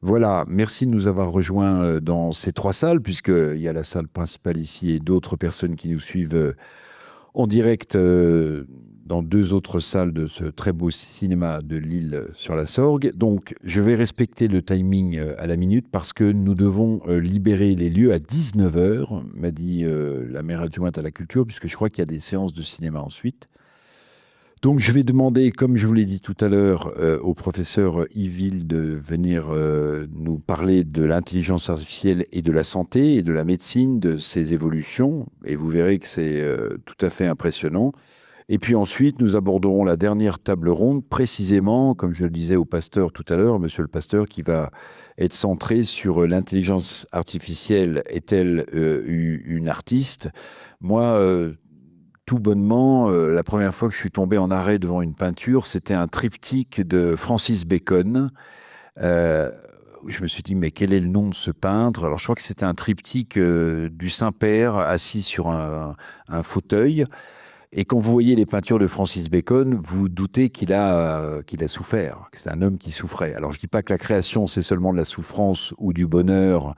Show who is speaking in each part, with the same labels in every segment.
Speaker 1: Voilà, merci de nous avoir rejoints dans ces trois salles, puisqu'il y a la salle principale ici et d'autres personnes qui nous suivent en direct dans deux autres salles de ce très beau cinéma de Lille sur la Sorgue. Donc, je vais respecter le timing à la minute parce que nous devons libérer les lieux à 19 heures, m'a dit la maire adjointe à la culture, puisque je crois qu'il y a des séances de cinéma ensuite. Donc, je vais demander, comme je vous l'ai dit tout à l'heure, au professeur Yvil de venir nous parler de l'intelligence artificielle et de la santé et de la médecine, de ses évolutions. Et vous verrez que c'est tout à fait impressionnant. Et puis ensuite, nous aborderons la dernière table ronde, précisément, comme je le disais au pasteur tout à l'heure, monsieur le pasteur, qui va être centré sur l'intelligence artificielle est-elle une artiste? Moi, tout bonnement, la première fois que je suis tombé en arrêt devant une peinture, c'était un triptyque de Francis Bacon. Euh, je me suis dit, mais quel est le nom de ce peintre? Alors, je crois que c'était un triptyque du Saint-Père assis sur un fauteuil. Et quand vous voyez les peintures de Francis Bacon, vous doutez qu'il a souffert, que c'est un homme qui souffrait. Alors, je ne dis pas que la création, c'est seulement de la souffrance ou du bonheur,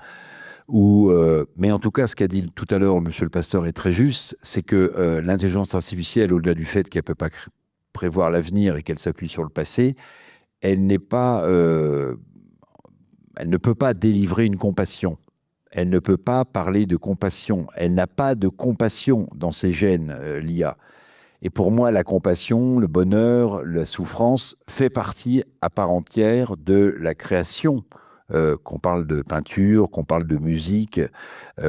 Speaker 1: mais en tout cas, ce qu'a dit tout à l'heure monsieur le pasteur est très juste, c'est que l'intelligence artificielle, au-delà du fait qu'elle ne peut pas prévoir l'avenir et qu'elle s'appuie sur le passé, elle n'est pas, elle ne peut pas délivrer une compassion. Elle ne peut pas parler de compassion. Elle n'a pas de compassion dans ses gènes, l'IA. Et pour moi, la compassion, le bonheur, la souffrance fait partie à part entière de la création. Qu'on parle de peinture, qu'on parle de musique,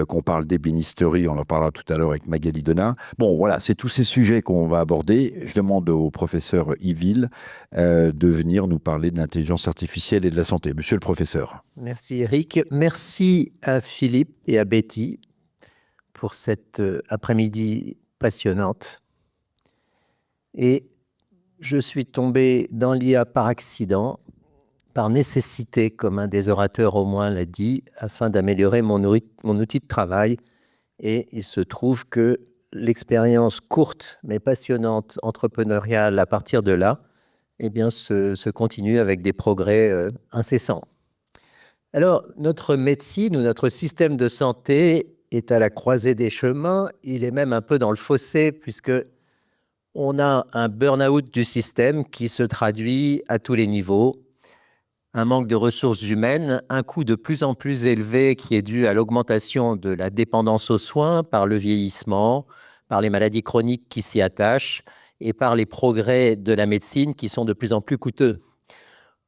Speaker 1: qu'on parle d'ébénisterie, on en parlera tout à l'heure avec Magali Donat. Bon, voilà, c'est tous ces sujets qu'on va aborder. Je demande au professeur Yvil de venir nous parler de l'intelligence artificielle et de la santé. Monsieur le professeur.
Speaker 2: Merci Eric. Merci à Philippe et à Betty pour cette après-midi passionnante. Et je suis tombé dans l'IA par accident, par nécessité, comme un des orateurs au moins l'a dit, afin d'améliorer mon outil de travail. Et il se trouve que l'expérience courte mais passionnante entrepreneuriale à partir de là, eh bien, se continue avec des progrès incessants. Alors, notre médecine ou notre système de santé est à la croisée des chemins. Il est même un peu dans le fossé puisque on a un burn-out du système qui se traduit à tous les niveaux. Un manque de ressources humaines, un coût de plus en plus élevé qui est dû à l'augmentation de la dépendance aux soins par le vieillissement, par les maladies chroniques qui s'y attachent et par les progrès de la médecine qui sont de plus en plus coûteux.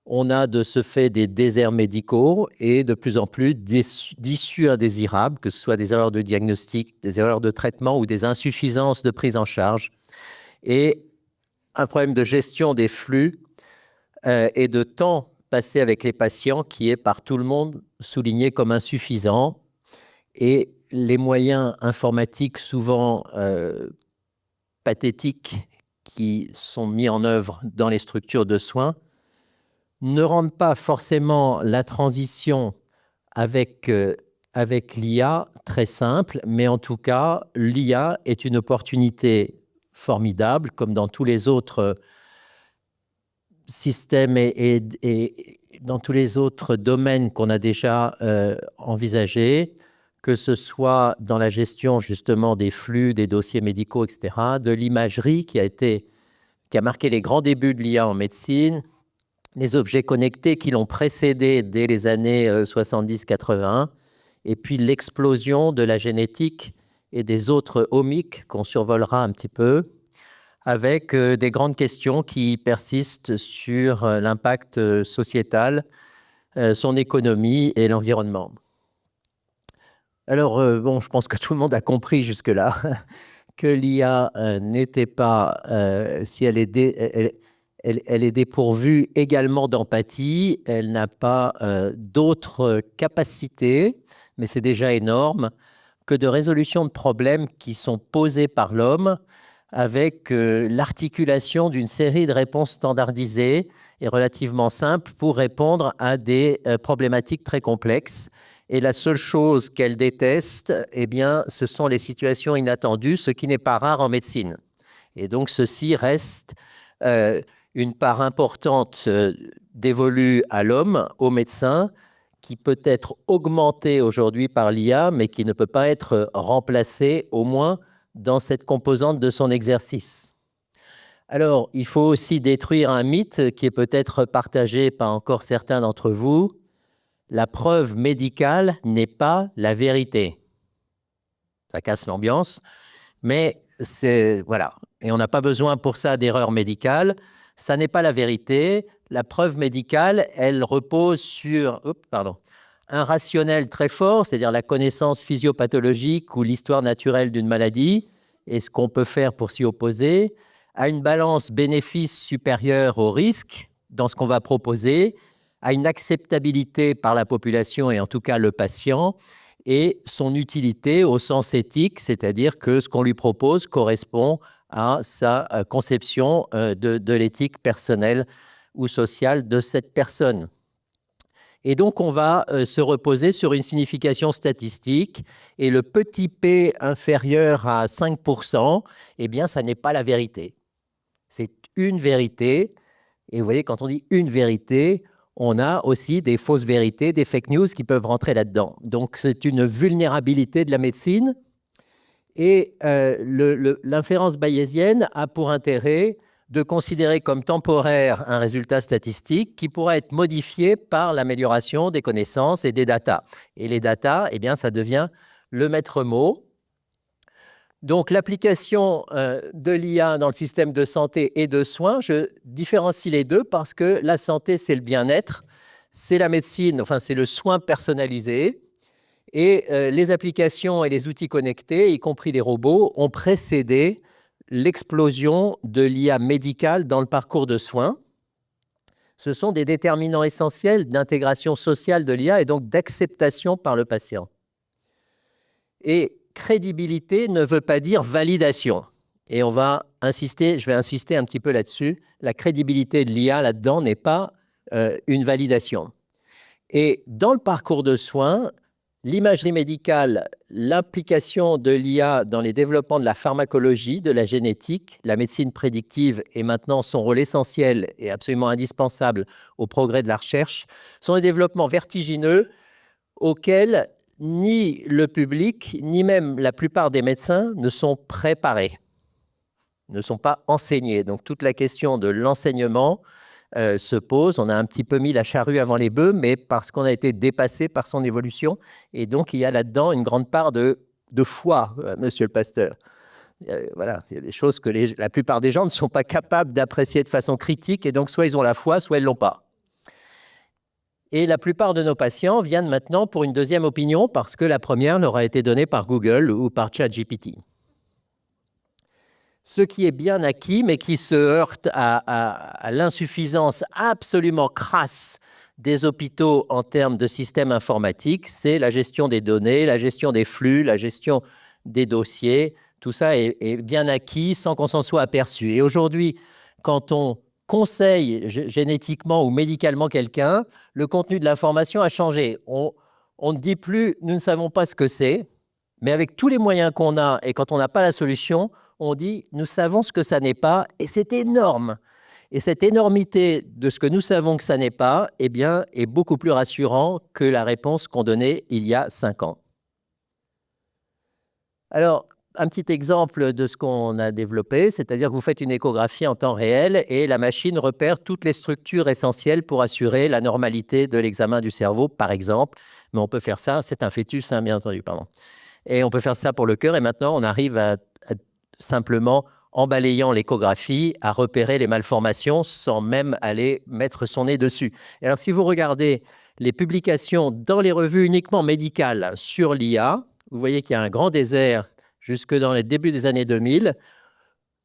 Speaker 2: On a de ce fait des déserts médicaux et de plus en plus d'issues indésirables, que ce soit des erreurs de diagnostic, des erreurs de traitement ou des insuffisances de prise en charge. Et un problème de gestion des flux et de temps passé avec les patients qui est par tout le monde souligné comme insuffisant. Et les moyens informatiques souvent pathétiques qui sont mis en œuvre dans les structures de soins ne rendent pas forcément la transition avec l'IA très simple, mais en tout cas, l'IA est une opportunité formidable, comme dans tous les autres systèmes et dans tous les autres domaines qu'on a déjà envisagés, que ce soit dans la gestion justement des flux, des dossiers médicaux, etc., de l'imagerie qui a marqué les grands débuts de l'IA en médecine, les objets connectés qui l'ont précédé dès les années 70-80, et puis l'explosion de la génétique et des autres omics qu'on survolera un petit peu, avec des grandes questions qui persistent sur l'impact sociétal, son économie et l'environnement. Alors, bon, je pense que tout le monde a compris jusque-là que l'IA n'était pas, si elle est dépourvue également d'empathie, elle n'a pas d'autres capacités, mais c'est déjà énorme, que de résolution de problèmes qui sont posés par l'homme avec l'articulation d'une série de réponses standardisées et relativement simples pour répondre à des problématiques très complexes. Et la seule chose qu'elle déteste, eh bien, ce sont les situations inattendues, ce qui n'est pas rare en médecine. Et donc, ceci reste une part importante dévolue à l'homme, au médecin, qui peut être augmenté aujourd'hui par l'IA, mais qui ne peut pas être remplacé, au moins dans cette composante de son exercice. Alors, il faut aussi détruire un mythe qui est peut-être partagé par encore certains d'entre vous. La preuve médicale n'est pas la vérité. Ça casse l'ambiance, mais c'est voilà. Et on n'a pas besoin pour ça d'erreurs médicales. Ça n'est pas la vérité. La preuve médicale, elle repose sur un rationnel très fort, c'est-à-dire la connaissance physiopathologique ou l'histoire naturelle d'une maladie et ce qu'on peut faire pour s'y opposer, à une balance bénéfice supérieure au risque dans ce qu'on va proposer, à une acceptabilité par la population et en tout cas le patient, et son utilité au sens éthique, c'est-à-dire que ce qu'on lui propose correspond à sa conception de l'éthique personnelle ou sociale de cette personne. Et donc, on va se reposer sur une signification statistique, et le petit p inférieur à 5%, eh bien, ça n'est pas la vérité. C'est une vérité, et vous voyez, quand on dit une vérité, on a aussi des fausses vérités, des fake news qui peuvent rentrer là-dedans. Donc, c'est une vulnérabilité de la médecine, et l'inférence bayésienne a pour intérêt de considérer comme temporaire un résultat statistique qui pourra être modifié par l'amélioration des connaissances et des datas. Et les datas, eh bien, ça devient le maître mot. Donc, l'application de l'IA dans le système de santé et de soins, je différencie les deux parce que la santé, c'est le bien-être, c'est la médecine, enfin, c'est le soin personnalisé. Et les applications et les outils connectés, y compris les robots, ont précédé l'explosion de l'IA médicale dans le parcours de soins. Ce sont des déterminants essentiels d'intégration sociale de l'IA et donc d'acceptation par le patient. Et crédibilité ne veut pas dire validation. Et je vais insister un petit peu là-dessus. La crédibilité de l'IA là-dedans n'est pas une validation. Et dans le parcours de soins, l'imagerie médicale, l'application de l'IA dans les développements de la pharmacologie, de la génétique, la médecine prédictive et maintenant son rôle essentiel et absolument indispensable au progrès de la recherche, sont des développements vertigineux auxquels ni le public, ni même la plupart des médecins ne sont préparés, ne sont pas enseignés. Donc toute la question de l'enseignement se pose. On a un petit peu mis la charrue avant les bœufs, mais parce qu'on a été dépassé par son évolution. Et donc, il y a là-dedans une grande part de foi, monsieur le pasteur. Voilà, il y a des choses que la plupart des gens ne sont pas capables d'apprécier de façon critique, et donc soit ils ont la foi, soit ils ne l'ont pas. Et la plupart de nos patients viennent maintenant pour une deuxième opinion, parce que la première leur a été donnée par Google ou par ChatGPT. Ce qui est bien acquis, mais qui se heurte à l'insuffisance absolument crasse des hôpitaux en termes de système informatique, c'est la gestion des données, la gestion des flux, la gestion des dossiers. Tout ça est bien acquis sans qu'on s'en soit aperçu. Et aujourd'hui, quand on conseille génétiquement ou médicalement quelqu'un, le contenu de l'information a changé. On ne dit plus « nous ne savons pas ce que c'est », mais avec tous les moyens qu'on a et quand on n'a pas la solution, on dit « nous savons ce que ça n'est pas » et c'est énorme. Et cette énormité de ce que nous savons que ça n'est pas, eh bien, est beaucoup plus rassurant que la réponse qu'on donnait il y a 5 ans. Alors, un petit exemple de ce qu'on a développé, c'est-à-dire que vous faites une échographie en temps réel et la machine repère toutes les structures essentielles pour assurer la normalité de l'examen du cerveau, par exemple. Mais on peut faire ça, c'est un fœtus, hein, bien entendu, pardon. Et on peut faire ça pour le cœur, et maintenant on arrive à simplement, en balayant l'échographie, à repérer les malformations sans même aller mettre son nez dessus. Et alors, si vous regardez les publications dans les revues uniquement médicales sur l'IA, vous voyez qu'il y a un grand désert jusque dans les débuts des années 2000.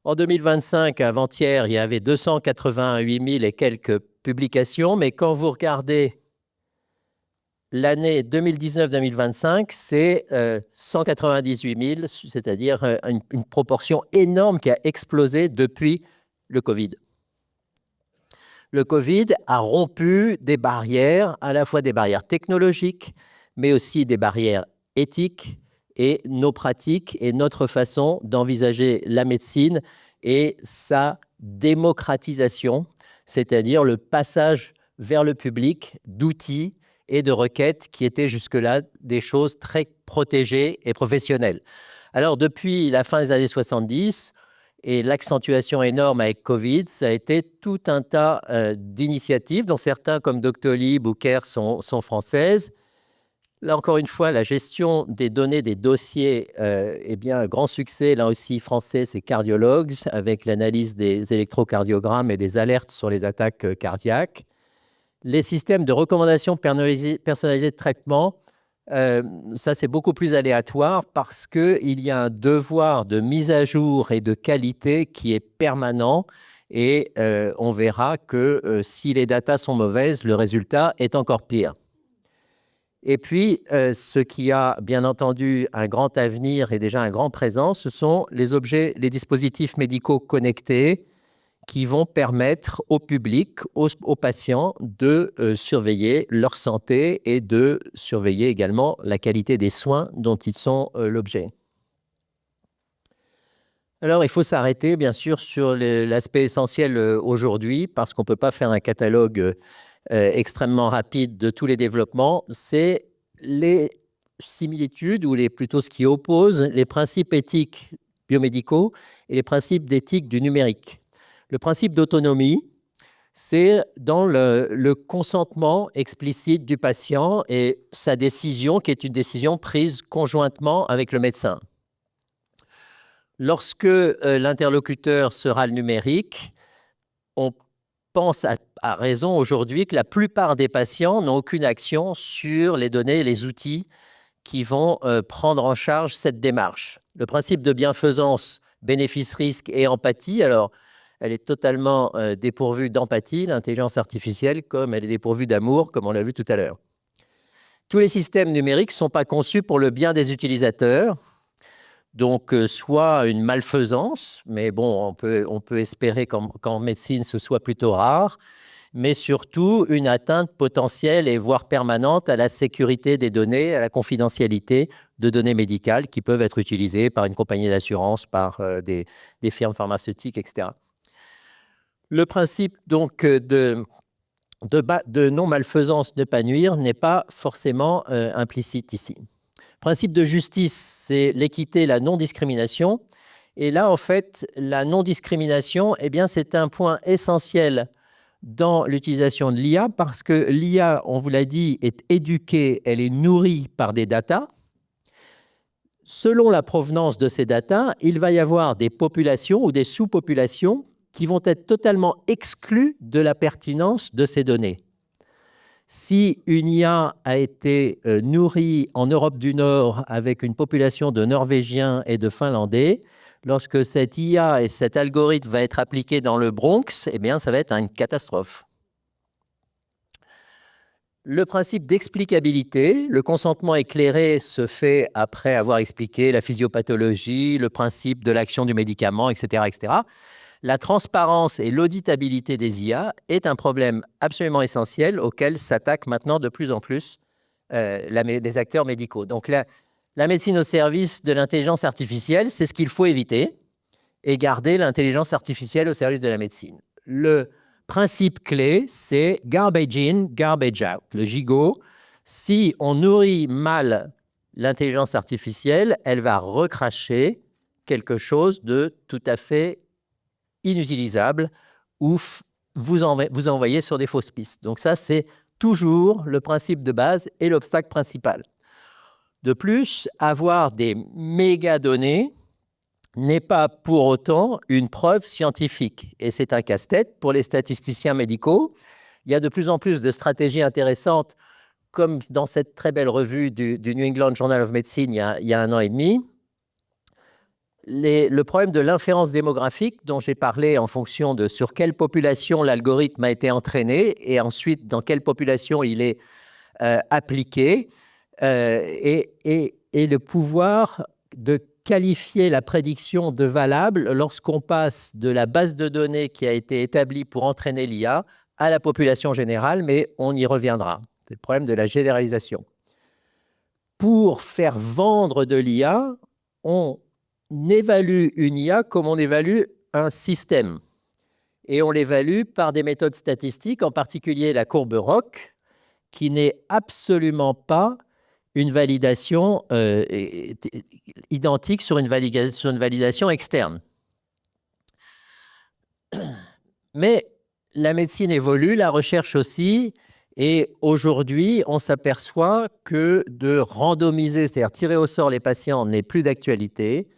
Speaker 2: En 2025, avant-hier, il y avait 288 000 et quelques publications, mais quand vous regardez l'année 2019-2025, c'est 198 000, c'est-à-dire une proportion énorme qui a explosé depuis le Covid. Le Covid a rompu des barrières, à la fois des barrières technologiques, mais aussi des barrières éthiques et nos pratiques et notre façon d'envisager la médecine et sa démocratisation, c'est-à-dire le passage vers le public d'outils et de requêtes qui étaient jusque-là des choses très protégées et professionnelles. Alors, depuis la fin des années 70 et l'accentuation énorme avec Covid, ça a été tout un tas d'initiatives, dont certains, comme Doctolib ou Care, sont françaises. Là, encore une fois, la gestion des données, des dossiers, eh bien, un grand succès, là aussi français, c'est Cardiologues, avec l'analyse des électrocardiogrammes et des alertes sur les attaques cardiaques. Les systèmes de recommandation personnalisée de traitement, ça, c'est beaucoup plus aléatoire parce qu'il y a un devoir de mise à jour et de qualité qui est permanent. Et on verra que si les datas sont mauvaises, le résultat est encore pire. Et puis, ce qui a bien entendu un grand avenir et déjà un grand présent, ce sont les objets, les dispositifs médicaux connectés qui vont permettre au public, aux patients, de surveiller leur santé et de surveiller également la qualité des soins dont ils sont l'objet. Alors, il faut s'arrêter, bien sûr, sur l'aspect essentiel aujourd'hui, parce qu'on ne peut pas faire un catalogue extrêmement rapide de tous les développements, c'est les similitudes, ou plutôt ce qui oppose les principes éthiques biomédicaux et les principes d'éthique du numérique. Le principe d'autonomie, c'est dans le consentement explicite du patient et sa décision, qui est une décision prise conjointement avec le médecin. Lorsque l'interlocuteur sera le numérique, on pense à raison aujourd'hui que la plupart des patients n'ont aucune action sur les données et les outils qui vont prendre en charge cette démarche. Le principe de bienfaisance, bénéfice-risque et empathie, alors elle est totalement dépourvue d'empathie, l'intelligence artificielle, comme elle est dépourvue d'amour, comme on l'a vu tout à l'heure. Tous les systèmes numériques ne sont pas conçus pour le bien des utilisateurs. Donc, soit une malfaisance, mais bon, on peut espérer qu'en médecine, ce soit plutôt rare, mais surtout une atteinte potentielle et voire permanente à la sécurité des données, à la confidentialité de données médicales qui peuvent être utilisées par une compagnie d'assurance, par des firmes pharmaceutiques, etc. Le principe donc de non-malfaisance, ne pas nuire, n'est pas forcément implicite ici. Principe de justice, c'est l'équité, la non-discrimination. Et là, en fait, la non-discrimination, eh bien, c'est un point essentiel dans l'utilisation de l'IA parce que l'IA, on vous l'a dit, est éduquée, elle est nourrie par des datas. Selon la provenance de ces datas, il va y avoir des populations ou des sous-populations qui vont être totalement exclues de la pertinence de ces données. Si une IA a été nourrie en Europe du Nord avec une population de Norvégiens et de Finlandais, lorsque cette IA et cet algorithme va être appliqué dans le Bronx, eh bien, ça va être une catastrophe. Le principe d'explicabilité, le consentement éclairé se fait après avoir expliqué la physiopathologie, le principe de l'action du médicament, etc., etc. La transparence et l'auditabilité des IA est un problème absolument essentiel auquel s'attaquent maintenant de plus en plus les acteurs médicaux. Donc la médecine au service de l'intelligence artificielle, c'est ce qu'il faut éviter et garder l'intelligence artificielle au service de la médecine. Le principe clé, c'est garbage in, garbage out, le gigot. Si on nourrit mal l'intelligence artificielle, elle va recracher quelque chose de tout à fait inutilisable ou vous envoyer sur des fausses pistes. Donc ça, c'est toujours le principe de base et l'obstacle principal. De plus, avoir des méga-données n'est pas pour autant une preuve scientifique. Et c'est un casse-tête pour les statisticiens médicaux. Il y a de plus en plus de stratégies intéressantes, comme dans cette très belle revue du New England Journal of Medicine il y a 1 an et demi. Le problème de l'inférence démographique dont j'ai parlé en fonction de sur quelle population l'algorithme a été entraîné et ensuite dans quelle population il est appliqué et le pouvoir de qualifier la prédiction de valable lorsqu'on passe de la base de données qui a été établie pour entraîner l'IA à la population générale, mais on y reviendra. C'est le problème de la généralisation. Pour faire vendre de l'IA, on évalue une IA comme on évalue un système. Et on l'évalue par des méthodes statistiques, en particulier la courbe ROC, qui n'est absolument pas une validation identique sur une validation externe. Mais la médecine évolue, la recherche aussi, et aujourd'hui, on s'aperçoit que de randomiser, c'est-à-dire tirer au sort les patients, n'est plus d'actualité,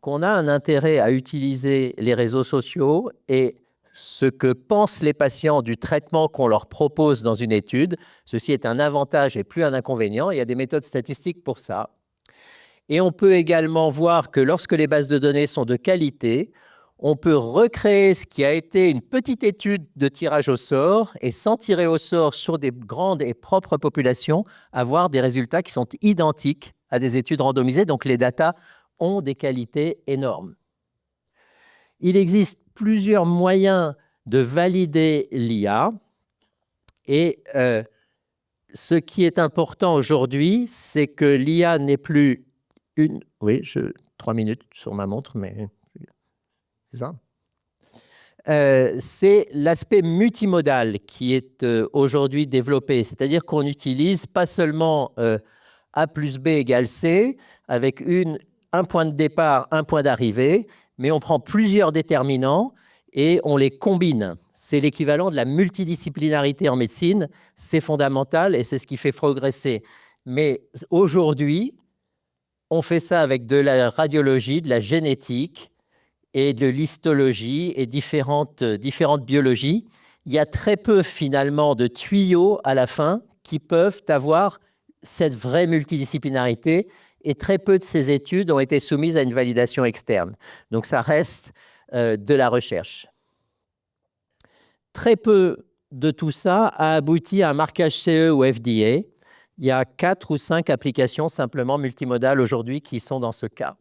Speaker 2: qu'on a un intérêt à utiliser les réseaux sociaux et ce que pensent les patients du traitement qu'on leur propose dans une étude. Ceci est un avantage et plus un inconvénient. Il y a des méthodes statistiques pour ça. Et on peut également voir que lorsque les bases de données sont de qualité, on peut recréer ce qui a été une petite étude de tirage au sort et sans tirer au sort sur des grandes et propres populations, avoir des résultats qui sont identiques à des études randomisées. Donc les datas ont des qualités énormes. Il existe plusieurs moyens de valider l'IA et ce qui est important aujourd'hui, c'est que l'IA n'est plus une... Oui, 3 minutes sur ma montre, mais c'est ça. C'est l'aspect multimodal qui est aujourd'hui développé, c'est-à-dire qu'on n'utilise pas seulement A plus B égale C, avec un point de départ, un point d'arrivée, mais on prend plusieurs déterminants et on les combine. C'est l'équivalent de la multidisciplinarité en médecine, c'est fondamental et c'est ce qui fait progresser. Mais aujourd'hui, on fait ça avec de la radiologie, de la génétique et de l'histologie et différentes biologies. Il y a très peu finalement de tuyaux à la fin qui peuvent avoir cette vraie multidisciplinarité et très peu de ces études ont été soumises à une validation externe. Donc ça reste de la recherche. Très peu de tout ça a abouti à un marquage CE ou FDA. Il y a 4 ou 5 applications simplement multimodales aujourd'hui qui sont dans ce cas.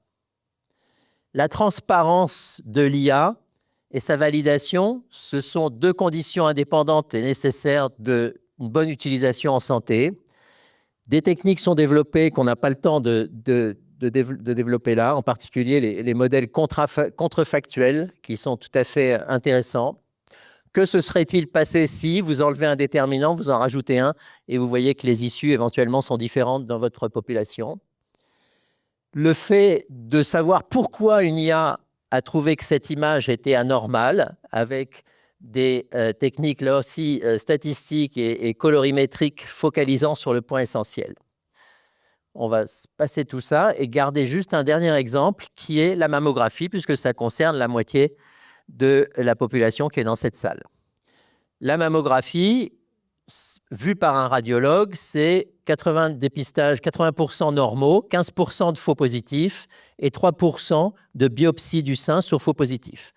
Speaker 2: La transparence de l'IA et sa validation, ce sont 2 conditions indépendantes et nécessaires d'une bonne utilisation en santé. Des techniques sont développées qu'on n'a pas le temps de développer là, en particulier les modèles contrefactuels qui sont tout à fait intéressants. Que se serait-il passé si vous enlevez un déterminant, vous en rajoutez un et vous voyez que les issues éventuellement sont différentes dans votre population? Le fait de savoir pourquoi une IA a trouvé que cette image était anormale, avec des techniques là aussi statistiques et colorimétriques focalisant sur le point essentiel. On va passer tout ça et garder juste un dernier exemple qui est la mammographie, puisque ça concerne la moitié de la population qui est dans cette salle. La mammographie, vue par un radiologue, c'est 80 dépistages, 80% normaux, 15% de faux positifs et 3% de biopsie du sein sur faux positifs.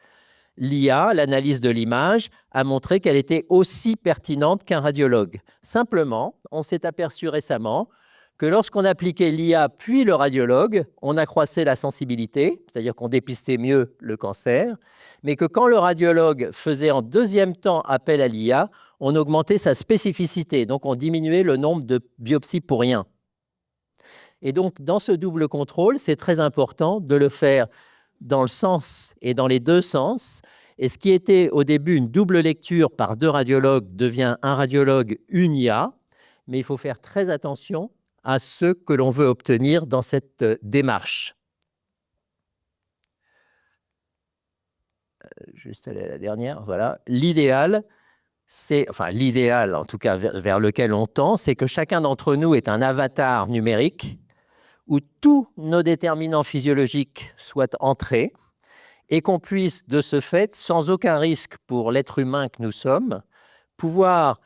Speaker 2: L'IA, l'analyse de l'image, a montré qu'elle était aussi pertinente qu'un radiologue. Simplement, on s'est aperçu récemment que lorsqu'on appliquait l'IA puis le radiologue, on accroissait la sensibilité, c'est-à-dire qu'on dépistait mieux le cancer, mais que quand le radiologue faisait en deuxième temps appel à l'IA, on augmentait sa spécificité, donc on diminuait le nombre de biopsies pour rien. Et donc, dans ce double contrôle, c'est très important de le faire dans le sens et dans les deux sens. Et ce qui était au début une double lecture par 2 radiologues devient un radiologue, une IA, mais il faut faire très attention à ce que l'on veut obtenir dans cette démarche. Juste aller à la dernière, voilà. L'idéal, l'idéal en tout cas vers lequel on tend, c'est que chacun d'entre nous est un avatar numérique où tous nos déterminants physiologiques soient entrés et qu'on puisse de ce fait, sans aucun risque pour l'être humain que nous sommes, pouvoir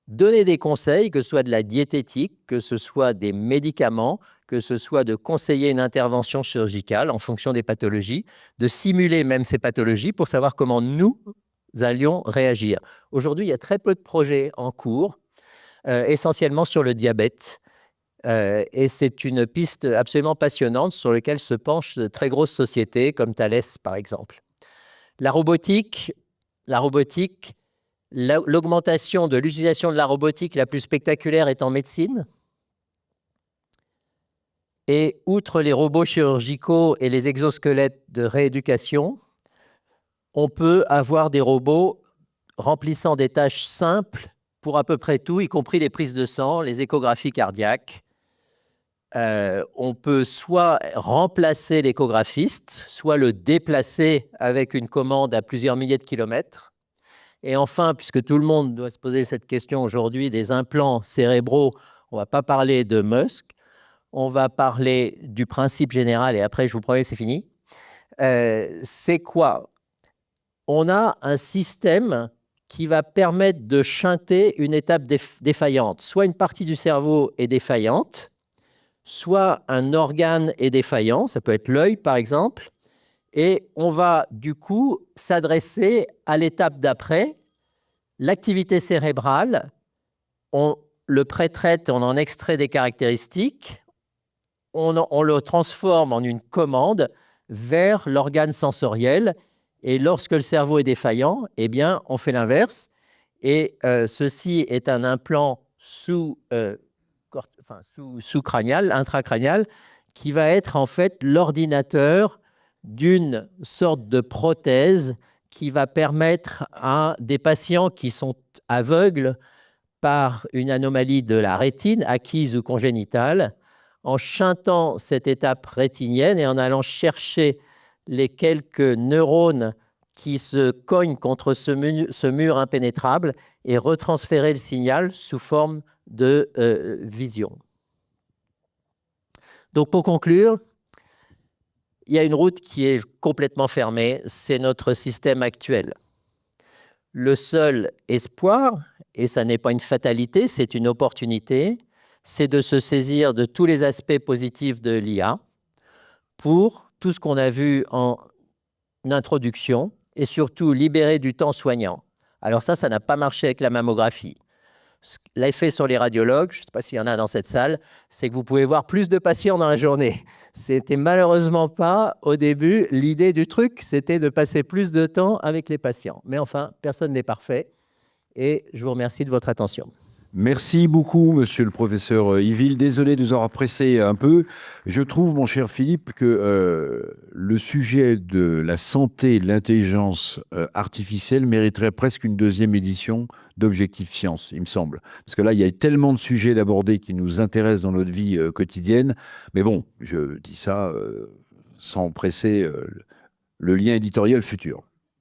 Speaker 2: donner des conseils, que ce soit de la diététique, que ce soit des médicaments, que ce soit de conseiller une intervention chirurgicale en fonction des pathologies, de simuler même ces pathologies pour savoir comment nous allions réagir. Aujourd'hui, il y a très peu de projets en cours, essentiellement sur le diabète. Et c'est une piste absolument passionnante sur laquelle se penchent de très grosses sociétés comme Thales, par exemple. La robotique, l'augmentation de l'utilisation de la robotique la plus spectaculaire est en médecine. Et outre les robots chirurgicaux et les exosquelettes de rééducation, on peut avoir des robots remplissant des tâches simples pour à peu près tout, y compris les prises de sang, les échographies cardiaques. On peut soit remplacer l'échographiste, soit le déplacer avec une commande à plusieurs milliers de kilomètres. Et enfin, puisque tout le monde doit se poser cette question aujourd'hui, des implants cérébraux, on ne va pas parler de Musk, on va parler du principe général, et après, je vous promets, c'est fini. C'est quoi? On a un système qui va permettre de shunter une étape défaillante. Soit une partie du cerveau est défaillante, soit un organe est défaillant, ça peut être l'œil par exemple, et on va du coup s'adresser à l'étape d'après, l'activité cérébrale, on le pré-traite, on en extrait des caractéristiques, on le transforme en une commande vers l'organe sensoriel, et lorsque le cerveau est défaillant, eh bien, on fait l'inverse, et ceci est un implant sous-crânial, intracrânial, qui va être en fait l'ordinateur d'une sorte de prothèse qui va permettre à des patients qui sont aveugles par une anomalie de la rétine, acquise ou congénitale, en shuntant cette étape rétinienne et en allant chercher les quelques neurones qui se cognent contre ce mur impénétrable et retransférer le signal sous forme de vision. Donc pour conclure, il y a une route qui est complètement fermée, c'est notre système actuel. Le seul espoir, et ça n'est pas une fatalité, c'est une opportunité, c'est de se saisir de tous les aspects positifs de l'IA pour tout ce qu'on a vu en introduction et surtout libérer du temps soignant. Alors ça n'a pas marché avec la mammographie. L'effet sur les radiologues, je ne sais pas s'il y en a dans cette salle, c'est que vous pouvez voir plus de patients dans la journée. C'était malheureusement pas, au début, l'idée du truc, c'était de passer plus de temps avec les patients. Mais enfin, personne n'est parfait. Et je vous remercie de votre attention.
Speaker 1: Merci beaucoup, monsieur le professeur Yvil. Désolé de nous avoir pressé un peu. Je trouve, mon cher Philippe, que le sujet de la santé et de l'intelligence artificielle mériterait presque une deuxième édition d'Objectif Science, il me semble. Parce que là, il y a tellement de sujets d'aborder qui nous intéressent dans notre vie quotidienne. Mais bon, je dis ça sans presser le lien éditorial futur.